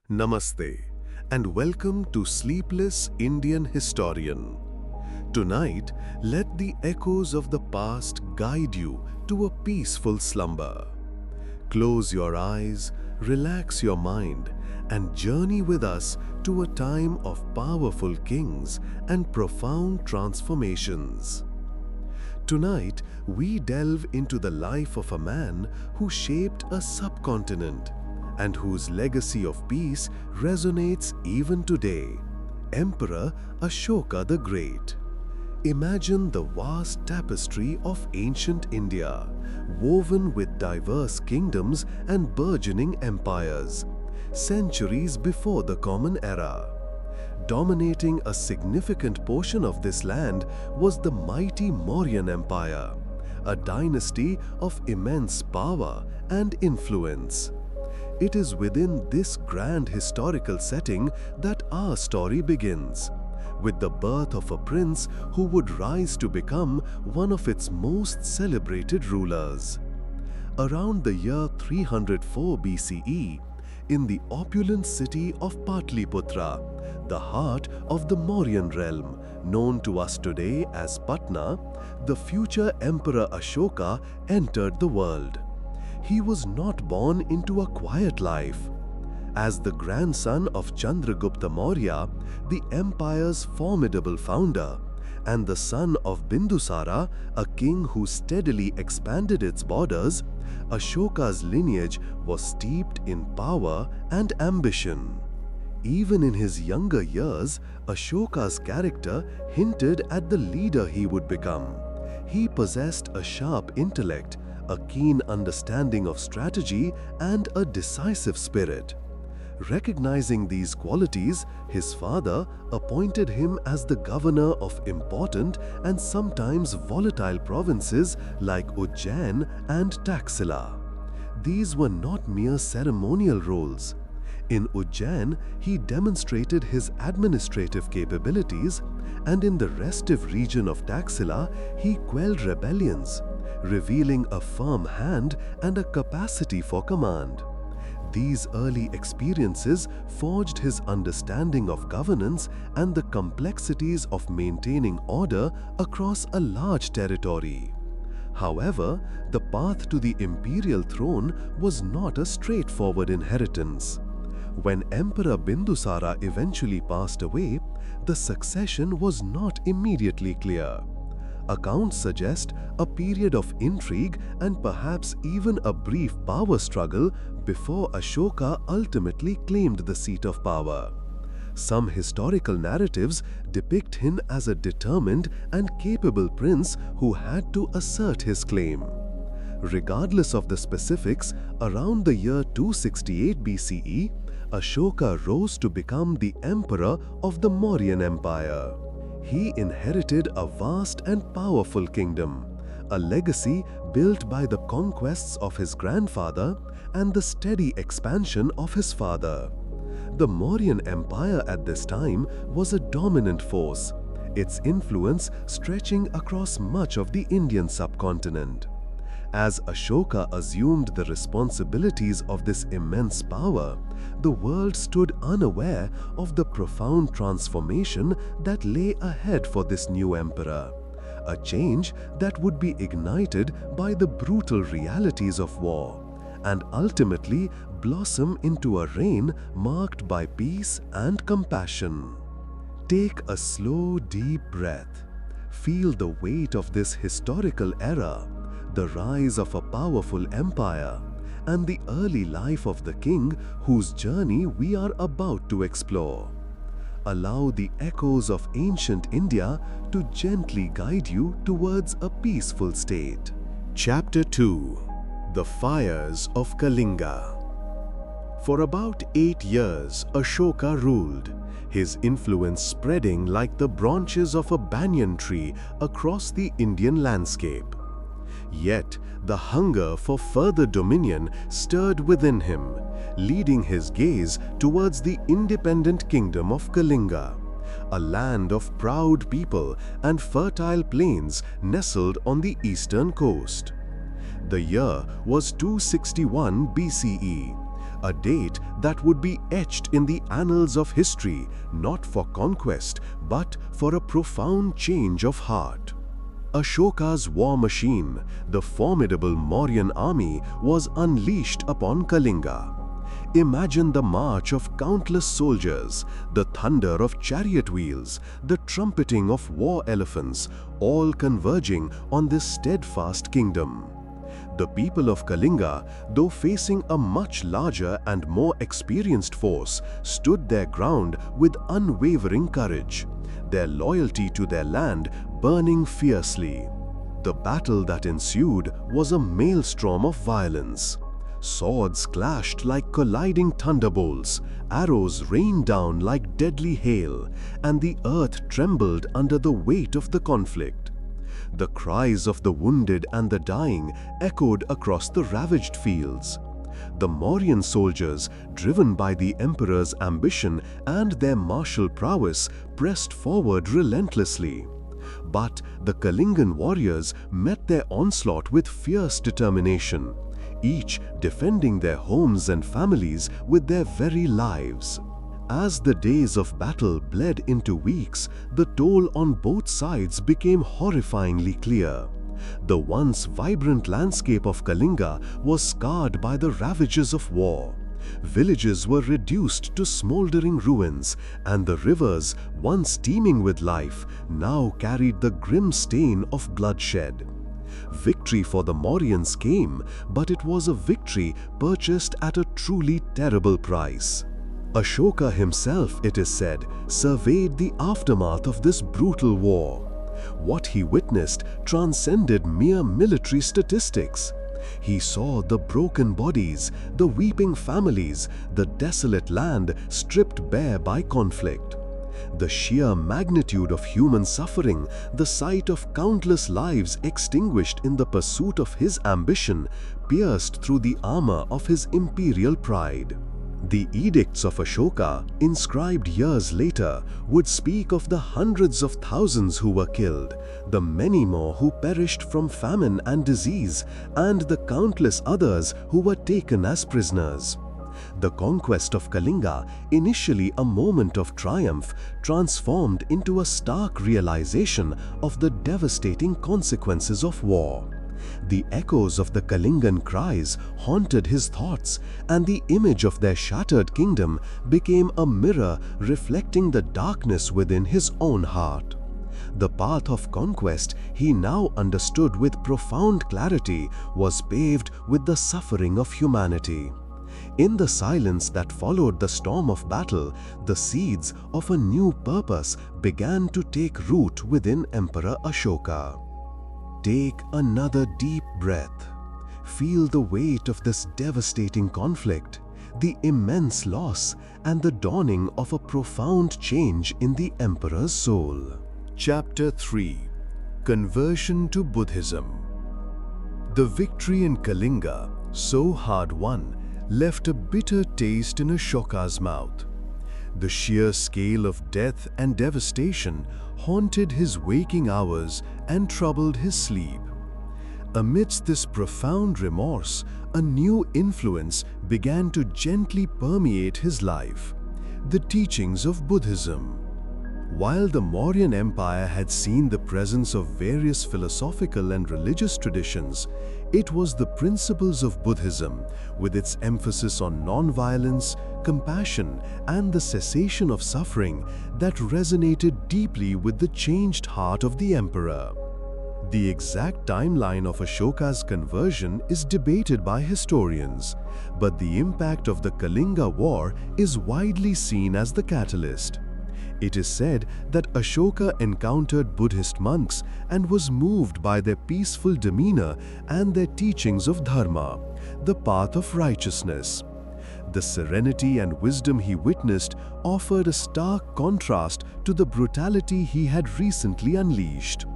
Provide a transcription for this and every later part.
Namaste, and welcome to Sleepless Indian Historian. Tonight, let the echoes of the past guide you to a peaceful slumber. Close your eyes, relax your mind, and journey with us to a time of powerful kings and profound transformations. Tonight, we delve into the life of a man who shaped a subcontinent and whose legacy of peace resonates even today, Emperor Ashoka the Great. Imagine the vast tapestry of ancient India, woven with diverse kingdoms and burgeoning empires, centuries before the Common Era. Dominating a significant portion of this land was the mighty Mauryan Empire, a dynasty of immense power and influence. It is within this grand historical setting that our story begins, with the birth of a prince who would rise to become one of its most celebrated rulers. Around the year 304 BCE, in the opulent city of Patliputra, the heart of the Mauryan realm, known to us today as Patna, the future Emperor Ashoka entered the world. He was not born into a quiet life. As the grandson of Chandragupta Maurya, the empire's formidable founder, and the son of Bindusara, a king who steadily expanded its borders, Ashoka's lineage was steeped in power and ambition. Even in his younger years, Ashoka's character hinted at the leader he would become. He possessed a sharp intellect, a keen understanding of strategy, and a decisive spirit. Recognizing these qualities, his father appointed him as the governor of important and sometimes volatile provinces like Ujjain and Taxila. These were not mere ceremonial roles. In Ujjain, he demonstrated his administrative capabilities, and in the restive region of Taxila, he quelled rebellions, revealing a firm hand and a capacity for command. These early experiences forged his understanding of governance and the complexities of maintaining order across a large territory. However, the path to the imperial throne was not a straightforward inheritance. When Emperor Bindusara eventually passed away, the succession was not immediately clear. Accounts suggest a period of intrigue and perhaps even a brief power struggle before Ashoka ultimately claimed the seat of power. Some historical narratives depict him as a determined and capable prince who had to assert his claim. Regardless of the specifics, around the year 268 BCE, Ashoka rose to become the emperor of the Mauryan Empire. He inherited a vast and powerful kingdom, a legacy built by the conquests of his grandfather and the steady expansion of his father. The Mauryan Empire at this time was a dominant force, its influence stretching across much of the Indian subcontinent. As Ashoka assumed the responsibilities of this immense power, the world stood unaware of the profound transformation that lay ahead for this new emperor, a change that would be ignited by the brutal realities of war and ultimately blossom into a reign marked by peace and compassion. Take a slow, deep breath. Feel the weight of this historical era, the rise of a powerful empire, and the early life of the king whose journey we are about to explore. Allow the echoes of ancient India to gently guide you towards a peaceful state. Chapter 2: The Fires of Kalinga. For about 8 years, Ashoka ruled, his influence spreading like the branches of a banyan tree across the Indian landscape. Yet, the hunger for further dominion stirred within him, leading his gaze towards the independent kingdom of Kalinga, a land of proud people and fertile plains nestled on the eastern coast. The year was 261 BCE, a date that would be etched in the annals of history, not for conquest, but for a profound change of heart. Ashoka's war machine, the formidable Mauryan army, was unleashed upon Kalinga. Imagine the march of countless soldiers, the thunder of chariot wheels, the trumpeting of war elephants, all converging on this steadfast kingdom. The people of Kalinga, though facing a much larger and more experienced force, stood their ground with unwavering courage, their loyalty to their land burning fiercely. The battle that ensued was a maelstrom of violence. Swords clashed like colliding thunderbolts, arrows rained down like deadly hail, and the earth trembled under the weight of the conflict. The cries of the wounded and the dying echoed across the ravaged fields. The Mauryan soldiers, driven by the emperor's ambition and their martial prowess, pressed forward relentlessly. But the Kalingan warriors met their onslaught with fierce determination, each defending their homes and families with their very lives. As the days of battle bled into weeks, the toll on both sides became horrifyingly clear. The once vibrant landscape of Kalinga was scarred by the ravages of war. Villages were reduced to smoldering ruins, and the rivers, once teeming with life, now carried the grim stain of bloodshed. Victory for the Mauryans came, but it was a victory purchased at a truly terrible price. Ashoka himself, it is said, surveyed the aftermath of this brutal war. What he witnessed transcended mere military statistics. He saw the broken bodies, the weeping families, the desolate land stripped bare by conflict. The sheer magnitude of human suffering, the sight of countless lives extinguished in the pursuit of his ambition, pierced through the armor of his imperial pride. The edicts of Ashoka, inscribed years later, would speak of the hundreds of thousands who were killed, the many more who perished from famine and disease, and the countless others who were taken as prisoners. The conquest of Kalinga, initially a moment of triumph, transformed into a stark realization of the devastating consequences of war. The echoes of the Kalingan cries haunted his thoughts, and the image of their shattered kingdom became a mirror reflecting the darkness within his own heart. The path of conquest he now understood with profound clarity was paved with the suffering of humanity. In the silence that followed the storm of battle, the seeds of a new purpose began to take root within Emperor Ashoka. Take another deep breath. Feel the weight of this devastating conflict, the immense loss, and the dawning of a profound change in the emperor's soul. Chapter 3: Conversion to Buddhism. The victory in Kalinga, so hard won, left a bitter taste in Ashoka's mouth. The sheer scale of death and devastation haunted his waking hours and troubled his sleep. Amidst this profound remorse, a new influence began to gently permeate his life: the teachings of Buddhism. While the Mauryan Empire had seen the presence of various philosophical and religious traditions, it was the principles of Buddhism, with its emphasis on non-violence, compassion, and the cessation of suffering, that resonated deeply with the changed heart of the emperor. The exact timeline of Ashoka's conversion is debated by historians, but the impact of the Kalinga War is widely seen as the catalyst. It is said that Ashoka encountered Buddhist monks and was moved by their peaceful demeanor and their teachings of dharma, the path of righteousness. The serenity and wisdom he witnessed offered a stark contrast to the brutality he had recently unleashed.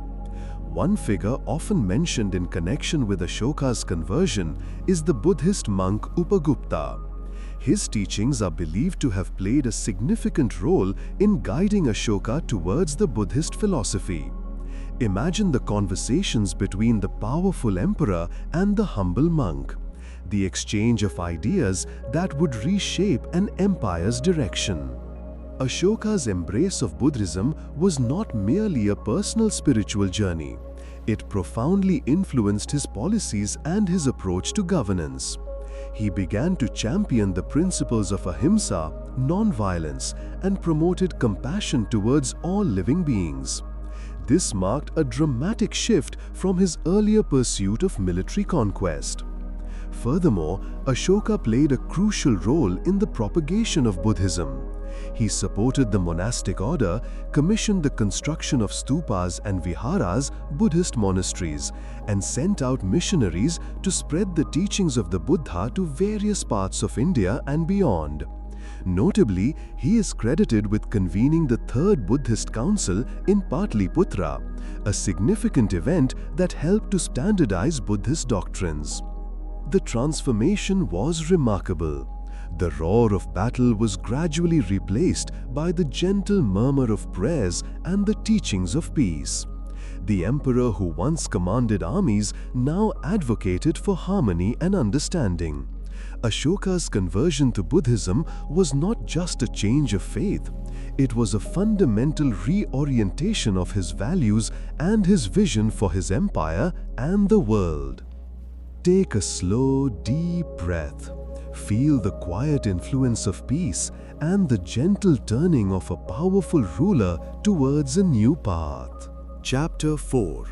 One figure often mentioned in connection with Ashoka's conversion is the Buddhist monk Upagupta. His teachings are believed to have played a significant role in guiding Ashoka towards the Buddhist philosophy. Imagine the conversations between the powerful emperor and the humble monk. the exchange of ideas that would reshape an empire's direction. Ashoka's embrace of Buddhism was not merely a personal spiritual journey. It profoundly influenced his policies and his approach to governance. He began to champion the principles of ahimsa, non-violence, and promoted compassion towards all living beings. This marked a dramatic shift from his earlier pursuit of military conquest. Furthermore, Ashoka played a crucial role in the propagation of Buddhism. He supported the monastic order, commissioned the construction of stupas and viharas, Buddhist monasteries, and sent out missionaries to spread the teachings of the Buddha to various parts of India and beyond. Notably, he is credited with convening the Third Buddhist Council in Patliputra, a significant event that helped to standardize Buddhist doctrines. The transformation was remarkable. The roar of battle was gradually replaced by the gentle murmur of prayers and the teachings of peace. The emperor who once commanded armies now advocated for harmony and understanding. Ashoka's conversion to Buddhism was not just a change of faith. It was a fundamental reorientation of his values and his vision for his empire and the world. Take a slow, deep breath. Feel the quiet influence of peace and the gentle turning of a powerful ruler towards a new path. Chapter 4.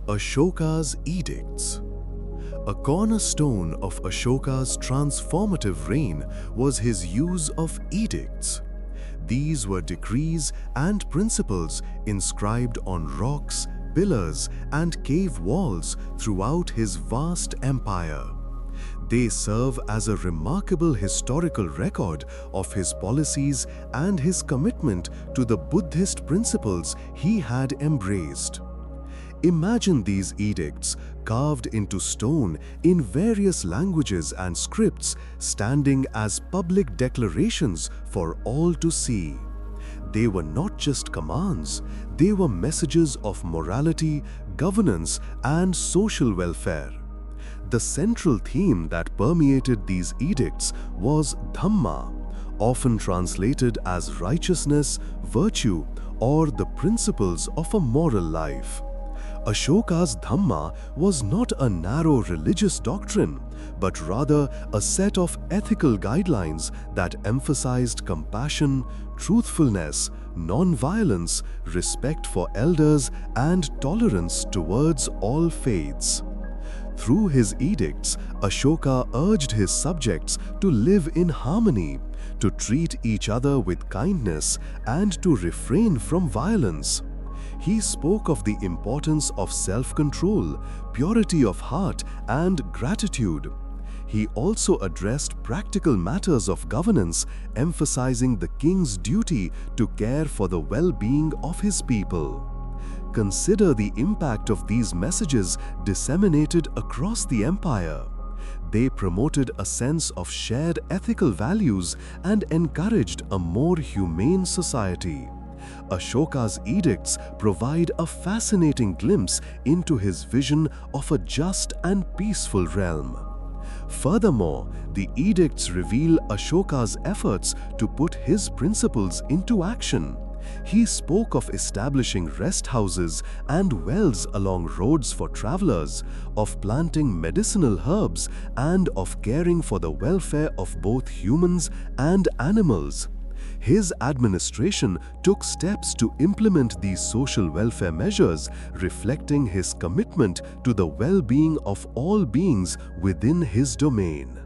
Ashoka's Edicts. A cornerstone of Ashoka's transformative reign was his use of edicts. These were decrees and principles inscribed on rocks, pillars, and cave walls throughout his vast empire. They serve as a remarkable historical record of his policies and his commitment to the Buddhist principles he had embraced. Imagine these edicts carved into stone in various languages and scripts, standing as public declarations for all to see. They were not just commands, they were messages of morality, governance, and social welfare. The central theme that permeated these edicts was Dhamma, often translated as righteousness, virtue, or the principles of a moral life. Ashoka's Dhamma was not a narrow religious doctrine, but rather a set of ethical guidelines that emphasized compassion, truthfulness, non-violence, respect for elders, and tolerance towards all faiths. Through his edicts, Ashoka urged his subjects to live in harmony, to treat each other with kindness, and to refrain from violence. He spoke of the importance of self-control, purity of heart, and gratitude. He also addressed practical matters of governance, emphasizing the king's duty to care for the well-being of his people. Consider the impact of these messages disseminated across the empire. They promoted a sense of shared ethical values and encouraged a more humane society. Ashoka's edicts provide a fascinating glimpse into his vision of a just and peaceful realm. Furthermore, the edicts reveal Ashoka's efforts to put his principles into action. He spoke of establishing rest houses and wells along roads for travelers, of planting medicinal herbs, and of caring for the welfare of both humans and animals. His administration took steps to implement these social welfare measures, reflecting his commitment to the well-being of all beings within his domain.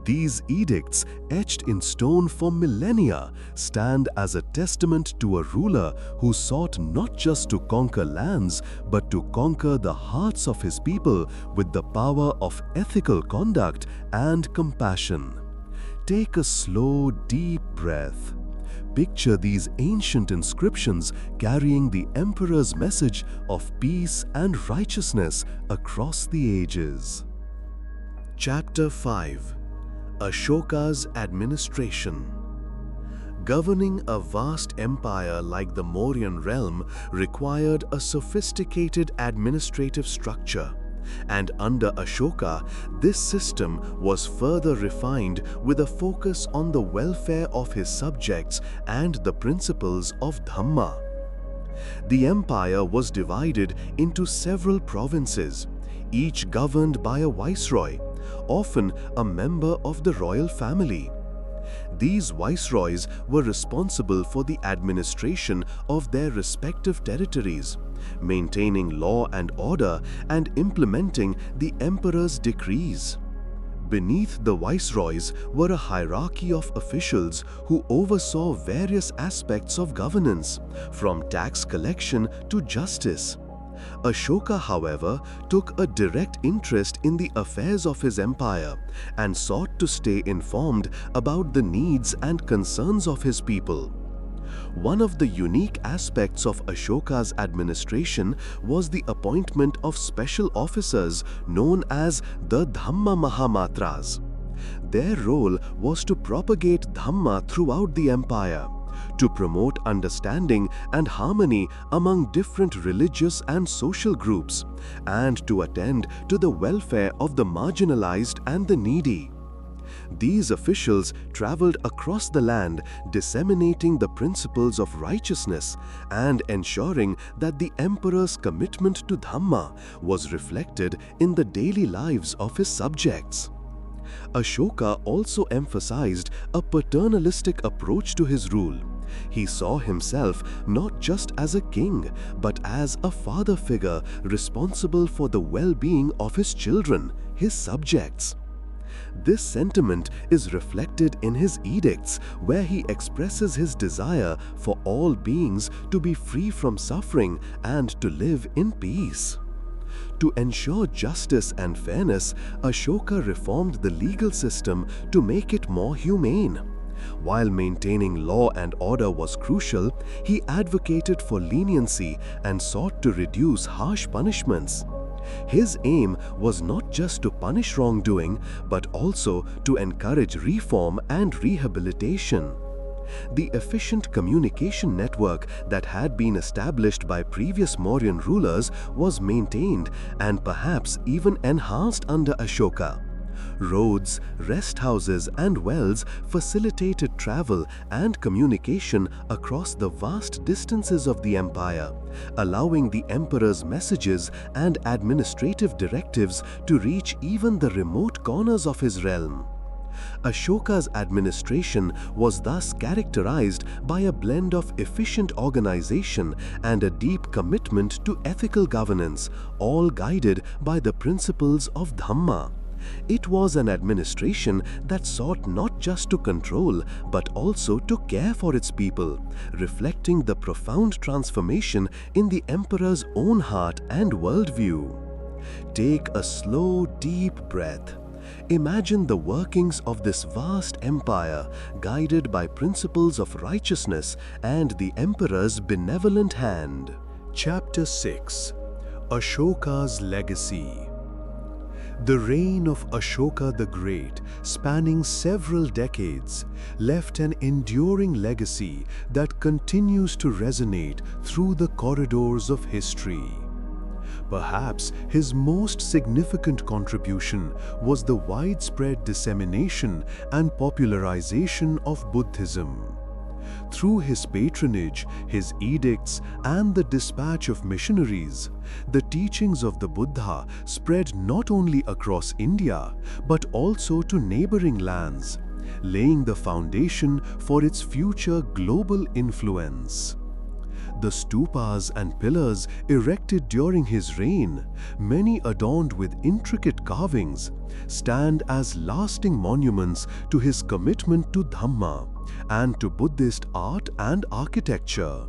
These edicts, etched in stone for millennia, stand as a testament to a ruler who sought not just to conquer lands, but to conquer the hearts of his people with the power of ethical conduct and compassion. Take a slow, deep breath. Picture these ancient inscriptions carrying the emperor's message of peace and righteousness across the ages. Chapter 5. Ashoka's Administration. Governing a vast empire like the Mauryan realm required a sophisticated administrative structure. And under Ashoka, this system was further refined with a focus on the welfare of his subjects and the principles of Dhamma. The empire was divided into several provinces, each governed by a viceroy, often a member of the royal family. These viceroys were responsible for the administration of their respective territories, maintaining law and order and implementing the emperor's decrees. Beneath the viceroys were a hierarchy of officials who oversaw various aspects of governance, from tax collection to justice. Ashoka, however, took a direct interest in the affairs of his empire and sought to stay informed about the needs and concerns of his people. One of the unique aspects of Ashoka's administration was the appointment of special officers known as the Dhamma Mahamatras. Their role was to propagate Dhamma throughout the empire, to promote understanding and harmony among different religious and social groups, and to attend to the welfare of the marginalized and the needy. These officials traveled across the land, disseminating the principles of righteousness and ensuring that the emperor's commitment to Dhamma was reflected in the daily lives of his subjects. Ashoka also emphasized a paternalistic approach to his rule. He saw himself not just as a king, but as a father figure responsible for the well-being of his children, his subjects. This sentiment is reflected in his edicts, where he expresses his desire for all beings to be free from suffering and to live in peace. To ensure justice and fairness, Ashoka reformed the legal system to make it more humane. While maintaining law and order was crucial, he advocated for leniency and sought to reduce harsh punishments. His aim was not just to punish wrongdoing, but also to encourage reform and rehabilitation. The efficient communication network that had been established by previous Mauryan rulers was maintained and perhaps even enhanced under Ashoka. Roads, rest houses, and wells facilitated travel and communication across the vast distances of the empire, allowing the emperor's messages and administrative directives to reach even the remote corners of his realm. Ashoka's administration was thus characterized by a blend of efficient organization and a deep commitment to ethical governance, all guided by the principles of Dhamma. It was an administration that sought not just to control, but also to care for its people, reflecting the profound transformation in the emperor's own heart and worldview. Take a slow, deep breath. Imagine the workings of this vast empire, guided by principles of righteousness and the emperor's benevolent hand. Chapter 6: Ashoka's Legacy. The reign of Ashoka the Great, spanning several decades, left an enduring legacy that continues to resonate through the corridors of history. Perhaps his most significant contribution was the widespread dissemination and popularization of Buddhism. Through his patronage, his edicts, and the dispatch of missionaries, the teachings of the Buddha spread not only across India, but also to neighboring lands, laying the foundation for its future global influence. The stupas and pillars erected during his reign, many adorned with intricate carvings, stand as lasting monuments to his commitment to Dhamma and to Buddhist art and architecture.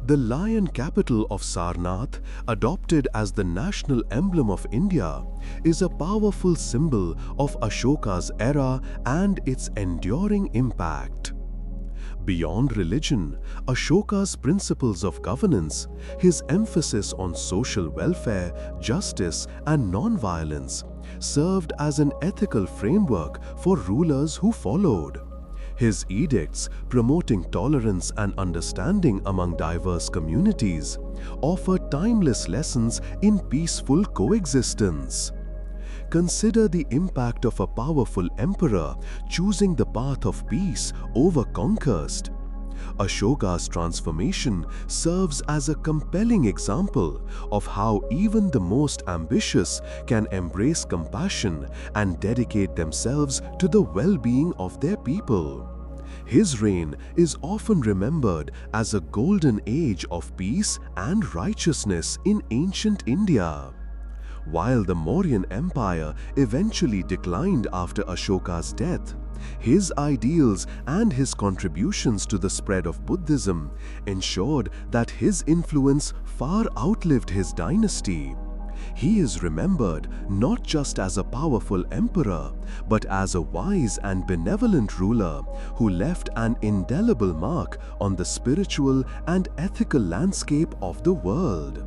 The lion capital of Sarnath, adopted as the national emblem of India, is a powerful symbol of Ashoka's era and its enduring impact. Beyond religion, Ashoka's principles of governance, his emphasis on social welfare, justice, and non-violence, served as an ethical framework for rulers who followed. His edicts, promoting tolerance and understanding among diverse communities, offer timeless lessons in peaceful coexistence. Consider the impact of a powerful emperor choosing the path of peace over conquest. Ashoka's transformation serves as a compelling example of how even the most ambitious can embrace compassion and dedicate themselves to the well-being of their people. His reign is often remembered as a golden age of peace and righteousness in ancient India. While the Mauryan Empire eventually declined after Ashoka's death, his ideals and his contributions to the spread of Buddhism ensured that his influence far outlived his dynasty. He is remembered not just as a powerful emperor, but as a wise and benevolent ruler who left an indelible mark on the spiritual and ethical landscape of the world.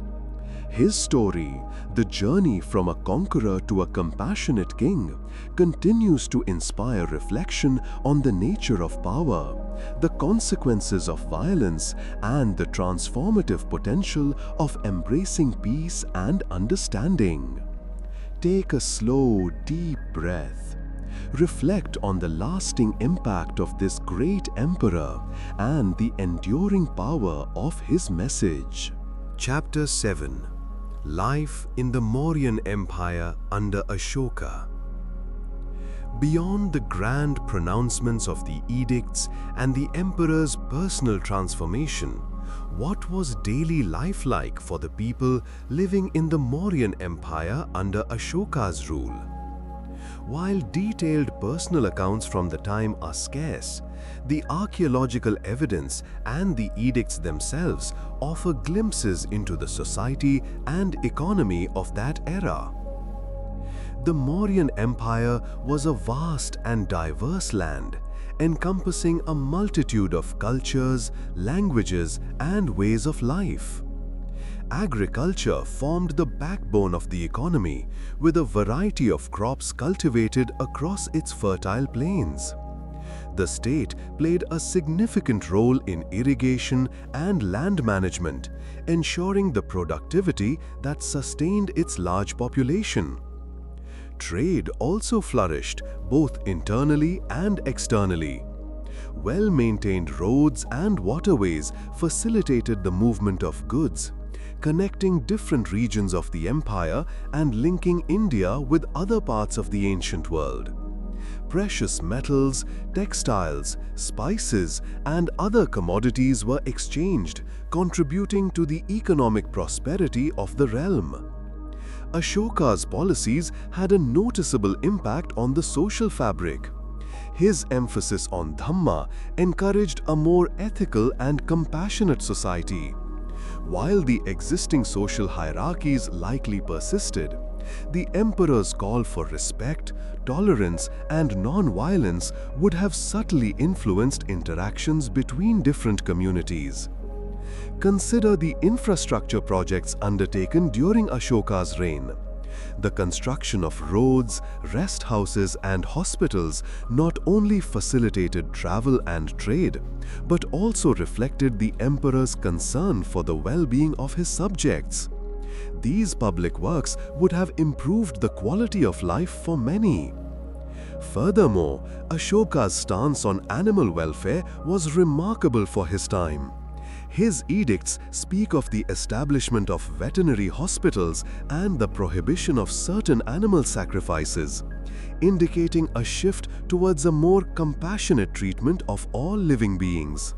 His story, the journey from a conqueror to a compassionate king, continues to inspire reflection on the nature of power, the consequences of violence, and the transformative potential of embracing peace and understanding. Take a slow, deep breath. Reflect on the lasting impact of this great emperor and the enduring power of his message. Chapter 7. Life in the Mauryan Empire under Ashoka. Beyond the grand pronouncements of the edicts and the emperor's personal transformation, what was daily life like for the people living in the Mauryan Empire under Ashoka's rule? While detailed personal accounts from the time are scarce, the archaeological evidence and the edicts themselves offer glimpses into the society and economy of that era. The Mauryan Empire was a vast and diverse land, encompassing a multitude of cultures, languages, and ways of life. Agriculture formed the backbone of the economy, with a variety of crops cultivated across its fertile plains. The state played a significant role in irrigation and land management, ensuring the productivity that sustained its large population. Trade also flourished, both internally and externally. Well-maintained roads and waterways facilitated the movement of goods, connecting different regions of the empire and linking India with other parts of the ancient world. Precious metals, textiles, spices, and other commodities were exchanged, contributing to the economic prosperity of the realm. Ashoka's policies had a noticeable impact on the social fabric. His emphasis on Dhamma encouraged a more ethical and compassionate society. While the existing social hierarchies likely persisted, the emperor's call for respect, tolerance, and non-violence would have subtly influenced interactions between different communities. Consider the infrastructure projects undertaken during Ashoka's reign. The construction of roads, rest houses, and hospitals not only facilitated travel and trade, but also reflected the emperor's concern for the well-being of his subjects. These public works would have improved the quality of life for many. Furthermore, Ashoka's stance on animal welfare was remarkable for his time. His edicts speak of the establishment of veterinary hospitals and the prohibition of certain animal sacrifices, indicating a shift towards a more compassionate treatment of all living beings.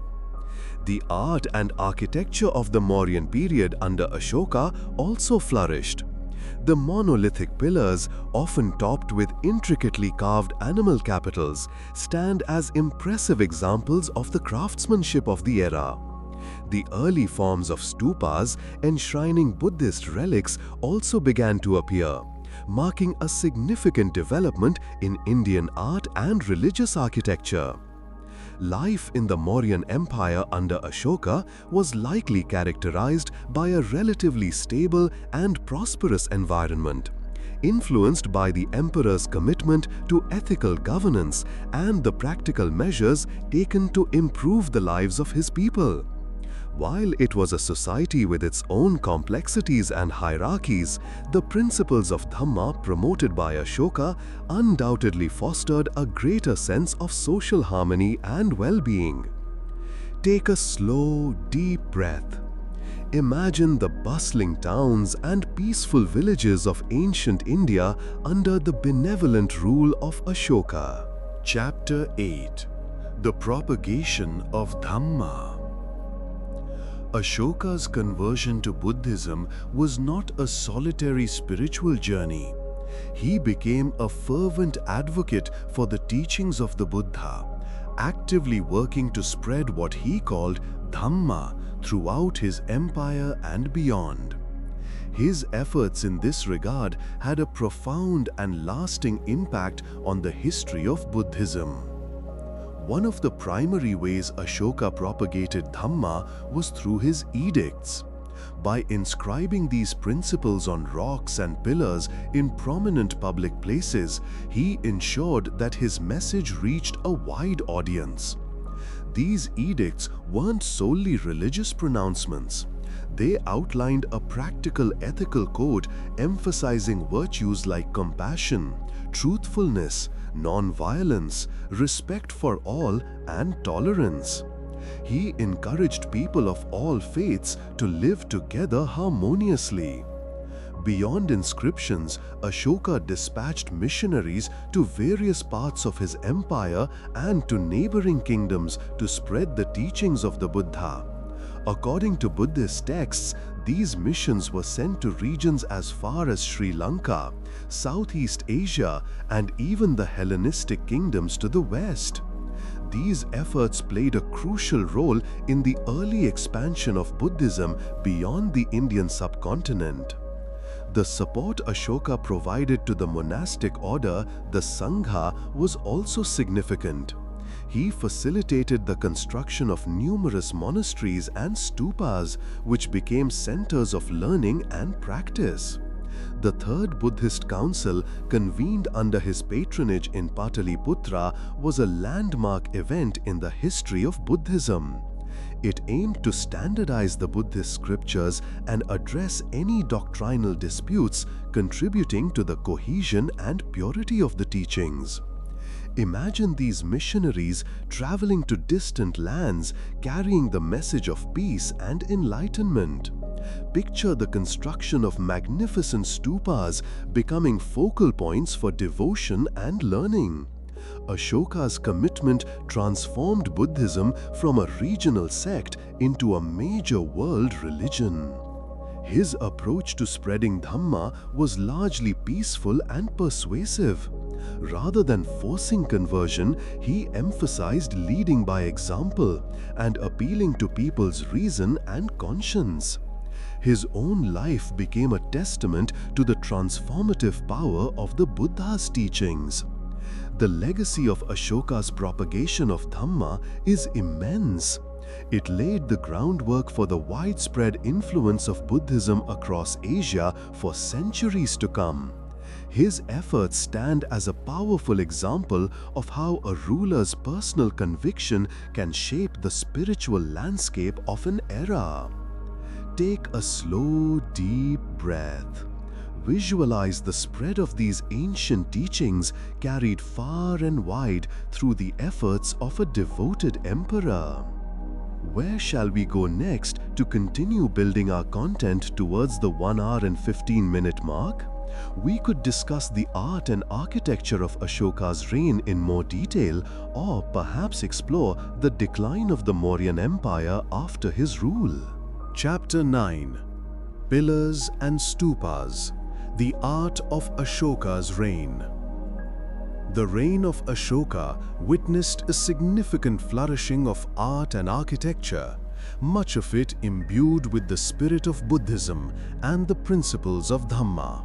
The art and architecture of the Mauryan period under Ashoka also flourished. The monolithic pillars, often topped with intricately carved animal capitals, stand as impressive examples of the craftsmanship of the era. The early forms of stupas enshrining Buddhist relics also began to appear, marking a significant development in Indian art and religious architecture. Life in the Mauryan Empire under Ashoka was likely characterized by a relatively stable and prosperous environment, influenced by the emperor's commitment to ethical governance and the practical measures taken to improve the lives of his people. While it was a society with its own complexities and hierarchies, the principles of Dhamma promoted by Ashoka undoubtedly fostered a greater sense of social harmony and well-being. Take a slow, deep breath. Imagine the bustling towns and peaceful villages of ancient India under the benevolent rule of Ashoka. Chapter 8. The Propagation of Dhamma. Ashoka's conversion to Buddhism was not a solitary spiritual journey. He became a fervent advocate for the teachings of the Buddha, actively working to spread what he called Dhamma throughout his empire and beyond. His efforts in this regard had a profound and lasting impact on the history of Buddhism. One of the primary ways Ashoka propagated Dhamma was through his edicts. By inscribing these principles on rocks and pillars in prominent public places, he ensured that his message reached a wide audience. These edicts weren't solely religious pronouncements. They outlined a practical ethical code emphasizing virtues like compassion, truthfulness, non-violence, respect for all, and tolerance. He encouraged people of all faiths to live together harmoniously. Beyond inscriptions, Ashoka dispatched missionaries to various parts of his empire and to neighboring kingdoms to spread the teachings of the Buddha. According to Buddhist texts, these missions were sent to regions as far as Sri Lanka, Southeast Asia, and even the Hellenistic kingdoms to the west. These efforts played a crucial role in the early expansion of Buddhism beyond the Indian subcontinent. The support Ashoka provided to the monastic order, the Sangha, was also significant. He facilitated the construction of numerous monasteries and stupas, which became centers of learning and practice. The Third Buddhist Council, convened under his patronage in Pataliputra, was a landmark event in the history of Buddhism. It aimed to standardize the Buddhist scriptures and address any doctrinal disputes, contributing to the cohesion and purity of the teachings. Imagine these missionaries traveling to distant lands, carrying the message of peace and enlightenment. Picture the construction of magnificent stupas becoming focal points for devotion and learning. Ashoka's commitment transformed Buddhism from a regional sect into a major world religion. His approach to spreading Dhamma was largely peaceful and persuasive. Rather than forcing conversion, he emphasized leading by example and appealing to people's reason and conscience. His own life became a testament to the transformative power of the Buddha's teachings. The legacy of Ashoka's propagation of Dhamma is immense. It laid the groundwork for the widespread influence of Buddhism across Asia for centuries to come. His efforts stand as a powerful example of how a ruler's personal conviction can shape the spiritual landscape of an era. Take a slow, deep breath. Visualize the spread of these ancient teachings carried far and wide through the efforts of a devoted emperor. Where shall we go next to continue building our content towards the 1 hour and 15-minute mark? We could discuss the art and architecture of Ashoka's reign in more detail, or perhaps explore the decline of the Mauryan Empire after his rule. Chapter 9. Pillars and Stupas. The Art of Ashoka's Reign. The reign of Ashoka witnessed a significant flourishing of art and architecture, much of it imbued with the spirit of Buddhism and the principles of Dhamma.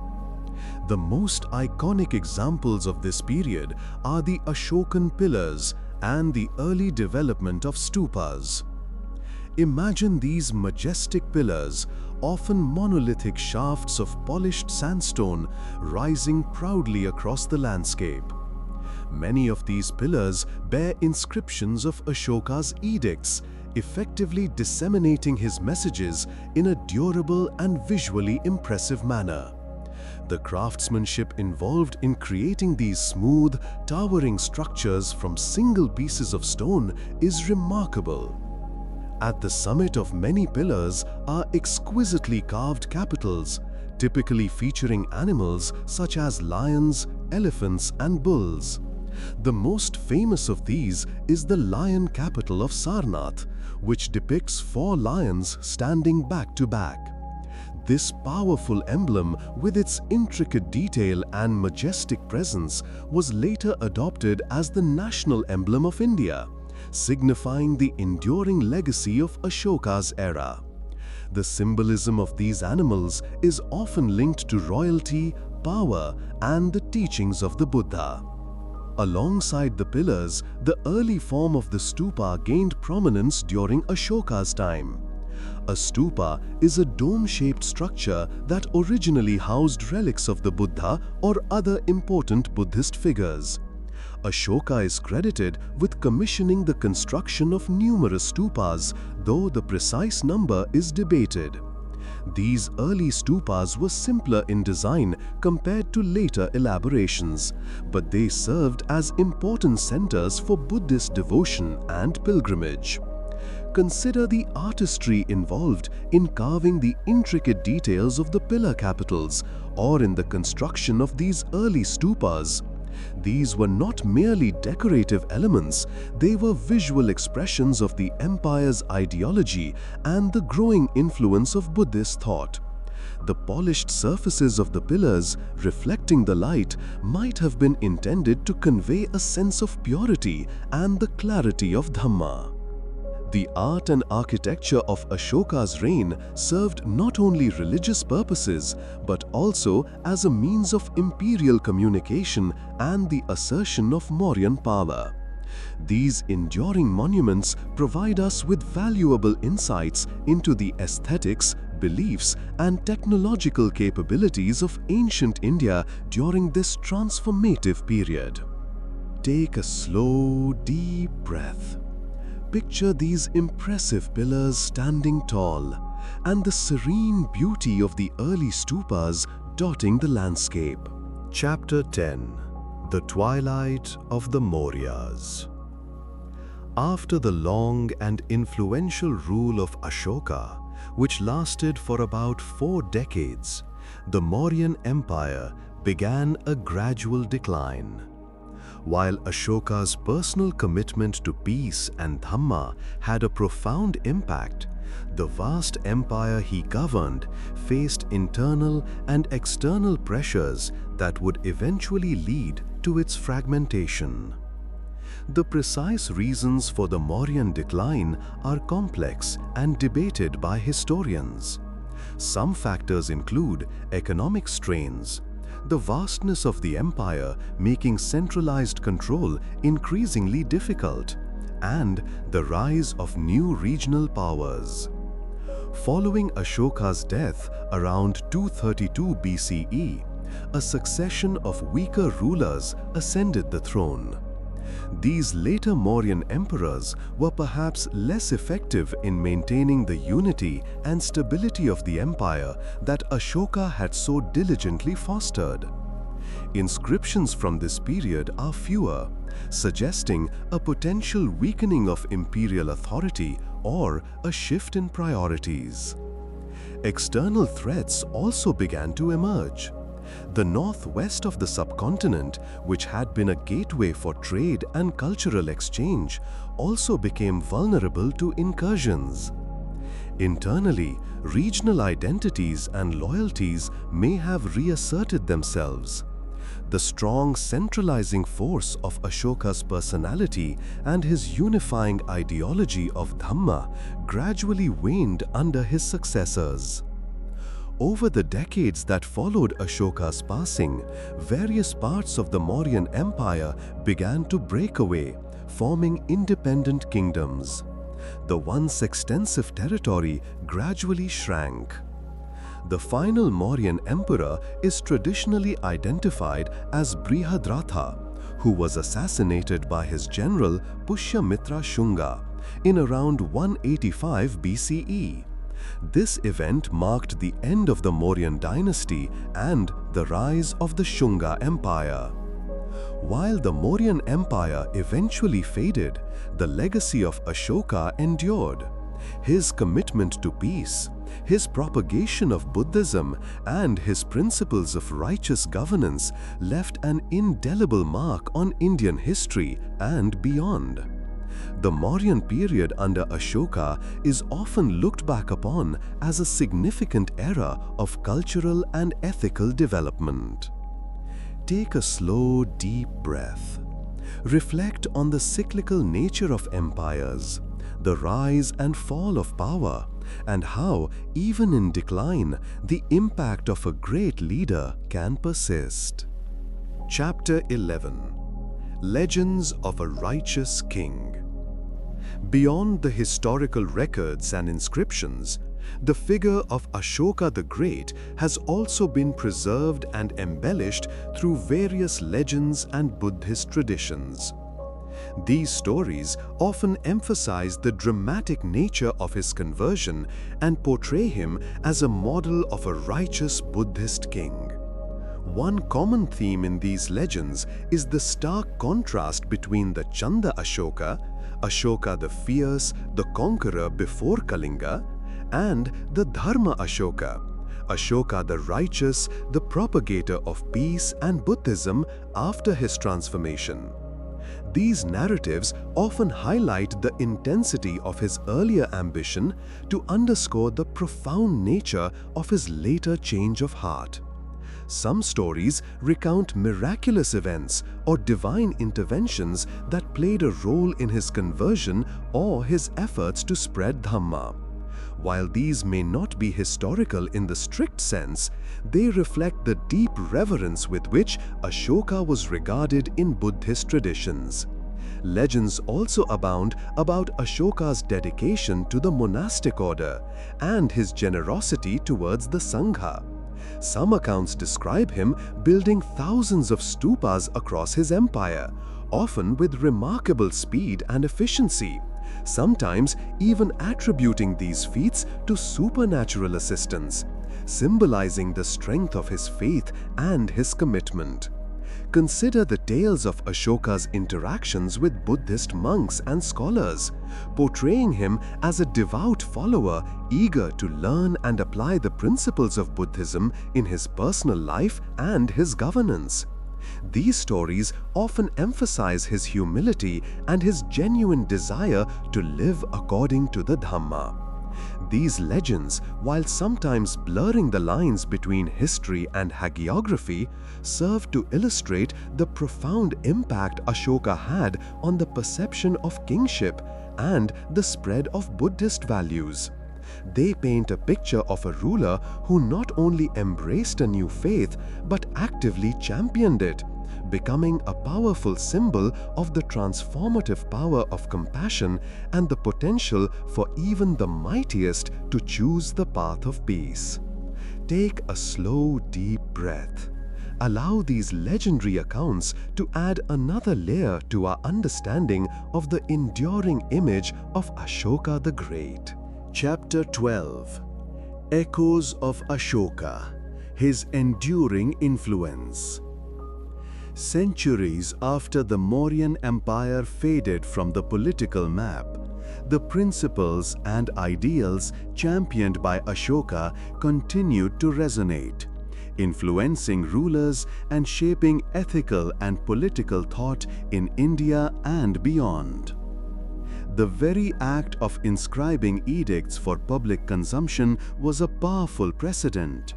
The most iconic examples of this period are the Ashokan pillars and the early development of stupas. Imagine these majestic pillars, often monolithic shafts of polished sandstone, rising proudly across the landscape. Many of these pillars bear inscriptions of Ashoka's edicts, effectively disseminating his messages in a durable and visually impressive manner. The craftsmanship involved in creating these smooth, towering structures from single pieces of stone is remarkable. At the summit of many pillars are exquisitely carved capitals, typically featuring animals such as lions, elephants, and bulls. The most famous of these is the lion capital of Sarnath, which depicts 4 lions standing back to back. This powerful emblem, with its intricate detail and majestic presence, was later adopted as the national emblem of India, signifying the enduring legacy of Ashoka's era. The symbolism of these animals is often linked to royalty, power, and the teachings of the Buddha. Alongside the pillars, the early form of the stupa gained prominence during Ashoka's time. A stupa is a dome-shaped structure that originally housed relics of the Buddha or other important Buddhist figures. Ashoka is credited with commissioning the construction of numerous stupas, though the precise number is debated. These early stupas were simpler in design compared to later elaborations, but they served as important centers for Buddhist devotion and pilgrimage. Consider the artistry involved in carving the intricate details of the pillar capitals or in the construction of these early stupas. These were not merely decorative elements, they were visual expressions of the empire's ideology and the growing influence of Buddhist thought. The polished surfaces of the pillars, reflecting the light, might have been intended to convey a sense of purity and the clarity of Dhamma. The art and architecture of Ashoka's reign served not only religious purposes, but also as a means of imperial communication and the assertion of Mauryan power. These enduring monuments provide us with valuable insights into the aesthetics, beliefs, and technological capabilities of ancient India during this transformative period. Take a slow, deep breath. Picture these impressive pillars standing tall, and the serene beauty of the early stupas dotting the landscape. Chapter 10: The Twilight of the Mauryas. After the long and influential rule of Ashoka, which lasted for about 4 decades, the Mauryan Empire began a gradual decline. While Ashoka's personal commitment to peace and Dhamma had a profound impact, the vast empire he governed faced internal and external pressures that would eventually lead to its fragmentation. The precise reasons for the Mauryan decline are complex and debated by historians. Some factors include economic strains, the vastness of the empire making centralized control increasingly difficult, and the rise of new regional powers. Following Ashoka's death around 232 BCE, a succession of weaker rulers ascended the throne. These later Mauryan emperors were perhaps less effective in maintaining the unity and stability of the empire that Ashoka had so diligently fostered. Inscriptions from this period are fewer, suggesting a potential weakening of imperial authority or a shift in priorities. External threats also began to emerge. The northwest of the subcontinent, which had been a gateway for trade and cultural exchange, also became vulnerable to incursions. Internally, regional identities and loyalties may have reasserted themselves. The strong centralizing force of Ashoka's personality and his unifying ideology of Dhamma gradually waned under his successors. Over the decades that followed Ashoka's passing, various parts of the Mauryan Empire began to break away, forming independent kingdoms. The once extensive territory gradually shrank. The final Mauryan emperor is traditionally identified as Brihadratha, who was assassinated by his general Pushyamitra Shunga in around 185 BCE. This event marked the end of the Mauryan dynasty and the rise of the Shunga Empire. While the Mauryan Empire eventually faded, the legacy of Ashoka endured. His commitment to peace, his propagation of Buddhism, and his principles of righteous governance left an indelible mark on Indian history and beyond. The Mauryan period under Ashoka is often looked back upon as a significant era of cultural and ethical development. Take a slow, deep breath. Reflect on the cyclical nature of empires, the rise and fall of power, and how, even in decline, the impact of a great leader can persist. Chapter 11. Legends of a Righteous King. Beyond the historical records and inscriptions, the figure of Ashoka the Great has also been preserved and embellished through various legends and Buddhist traditions. These stories often emphasize the dramatic nature of his conversion and portray him as a model of a righteous Buddhist king. One common theme in these legends is the stark contrast between the Chanda Ashoka, Ashoka the fierce, the conqueror before Kalinga, and the Dharma Ashoka, Ashoka the righteous, the propagator of peace and Buddhism after his transformation. These narratives often highlight the intensity of his earlier ambition to underscore the profound nature of his later change of heart. Some stories recount miraculous events or divine interventions that played a role in his conversion or his efforts to spread Dhamma. While these may not be historical in the strict sense, they reflect the deep reverence with which Ashoka was regarded in Buddhist traditions. Legends also abound about Ashoka's dedication to the monastic order and his generosity towards the Sangha. Some accounts describe him building thousands of stupas across his empire, often with remarkable speed and efficiency, sometimes even attributing these feats to supernatural assistance, symbolizing the strength of his faith and his commitment. Consider the tales of Ashoka's interactions with Buddhist monks and scholars, portraying him as a devout follower eager to learn and apply the principles of Buddhism in his personal life and his governance. These stories often emphasize his humility and his genuine desire to live according to the Dhamma. These legends, while sometimes blurring the lines between history and hagiography, serve to illustrate the profound impact Ashoka had on the perception of kingship and the spread of Buddhist values. They paint a picture of a ruler who not only embraced a new faith but actively championed it, becoming a powerful symbol of the transformative power of compassion and the potential for even the mightiest to choose the path of peace. Take a slow, deep breath. Allow these legendary accounts to add another layer to our understanding of the enduring image of Ashoka the Great. Chapter 12. Echoes of Ashoka, His Enduring Influence. Centuries after the Mauryan Empire faded from the political map, the principles and ideals championed by Ashoka continued to resonate, influencing rulers and shaping ethical and political thought in India and beyond. The very act of inscribing edicts for public consumption was a powerful precedent.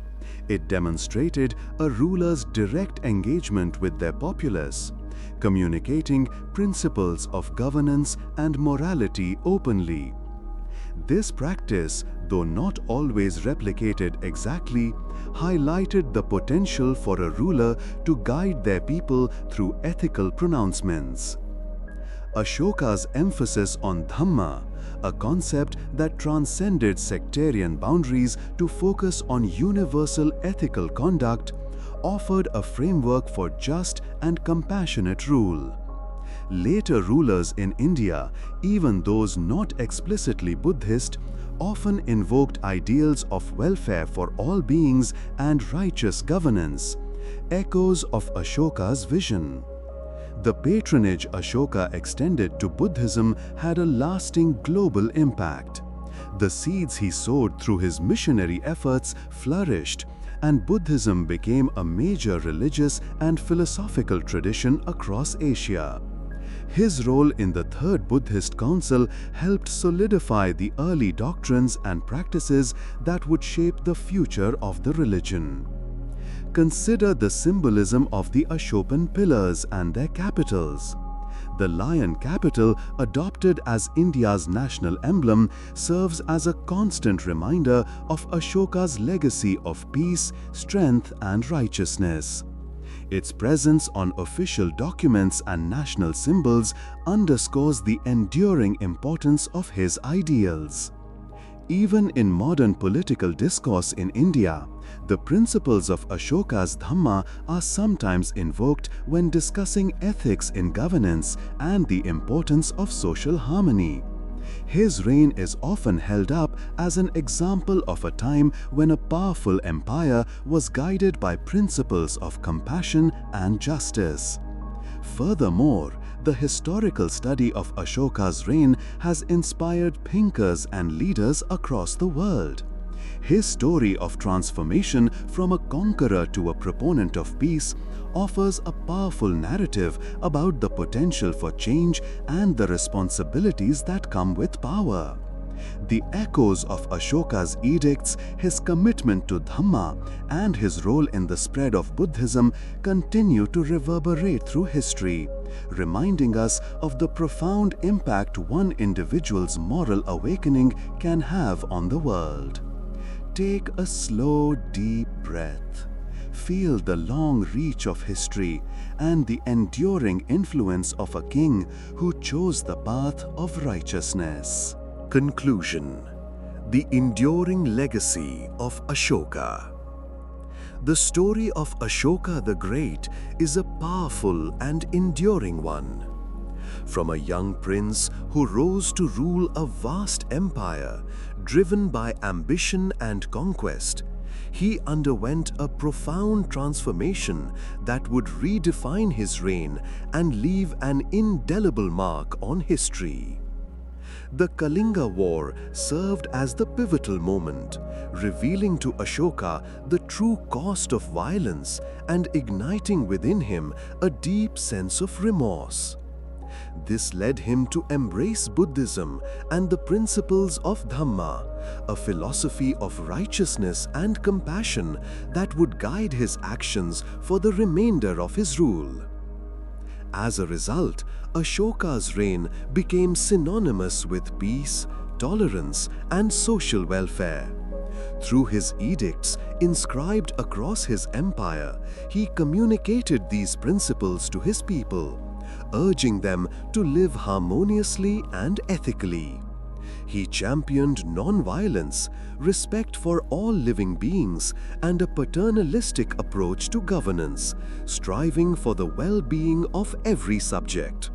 It demonstrated a ruler's direct engagement with their populace, communicating principles of governance and morality openly. This practice, though not always replicated exactly, highlighted the potential for a ruler to guide their people through ethical pronouncements. Ashoka's emphasis on Dhamma, a concept that transcended sectarian boundaries to focus on universal ethical conduct, offered a framework for just and compassionate rule. Later rulers in India, even those not explicitly Buddhist, often invoked ideals of welfare for all beings and righteous governance, echoes of Ashoka's vision. The patronage Ashoka extended to Buddhism had a lasting global impact. The seeds he sowed through his missionary efforts flourished, and Buddhism became a major religious and philosophical tradition across Asia. His role in the Third Buddhist Council helped solidify the early doctrines and practices that would shape the future of the religion. Consider the symbolism of the Ashokan pillars and their capitals. The lion capital, adopted as India's national emblem, serves as a constant reminder of Ashoka's legacy of peace, strength, and righteousness. Its presence on official documents and national symbols underscores the enduring importance of his ideals. Even in modern political discourse in India, the principles of Ashoka's Dhamma are sometimes invoked when discussing ethics in governance and the importance of social harmony. His reign is often held up as an example of a time when a powerful empire was guided by principles of compassion and justice. Furthermore, the historical study of Ashoka's reign has inspired thinkers and leaders across the world. His story of transformation from a conqueror to a proponent of peace offers a powerful narrative about the potential for change and the responsibilities that come with power. The echoes of Ashoka's edicts, his commitment to Dhamma, and his role in the spread of Buddhism continue to reverberate through history, reminding us of the profound impact one individual's moral awakening can have on the world. Take a slow, deep breath. Feel the long reach of history and the enduring influence of a king who chose the path of righteousness. Conclusion: the enduring legacy of Ashoka. The story of Ashoka the Great is a powerful and enduring one. From a young prince who rose to rule a vast empire, driven by ambition and conquest, he underwent a profound transformation that would redefine his reign and leave an indelible mark on history. The Kalinga War served as the pivotal moment, revealing to Ashoka the true cost of violence and igniting within him a deep sense of remorse. This led him to embrace Buddhism and the principles of Dhamma, a philosophy of righteousness and compassion that would guide his actions for the remainder of his rule. As a result, Ashoka's reign became synonymous with peace, tolerance, and social welfare. Through his edicts inscribed across his empire, he communicated these principles to his people, urging them to live harmoniously and ethically. He championed non-violence, respect for all living beings, and a paternalistic approach to governance, striving for the well-being of every subject.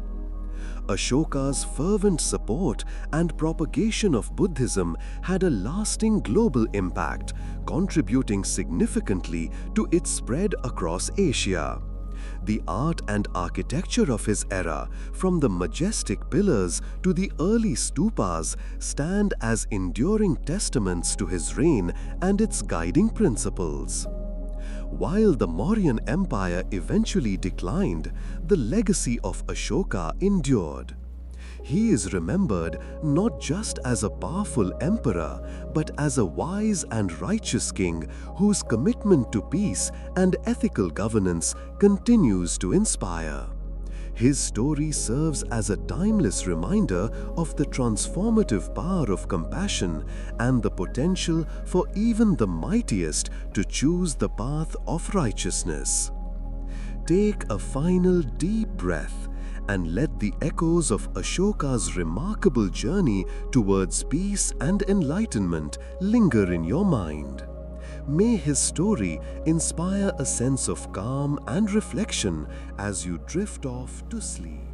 Ashoka's fervent support and propagation of Buddhism had a lasting global impact, contributing significantly to its spread across Asia. The art and architecture of his era, from the majestic pillars to the early stupas, stand as enduring testaments to his reign and its guiding principles. While the Mauryan Empire eventually declined, the legacy of Ashoka endured. He is remembered not just as a powerful emperor, but as a wise and righteous king whose commitment to peace and ethical governance continues to inspire. His story serves as a timeless reminder of the transformative power of compassion and the potential for even the mightiest to choose the path of righteousness. Take a final deep breath and let the echoes of Ashoka's remarkable journey towards peace and enlightenment linger in your mind. May his story inspire a sense of calm and reflection as you drift off to sleep.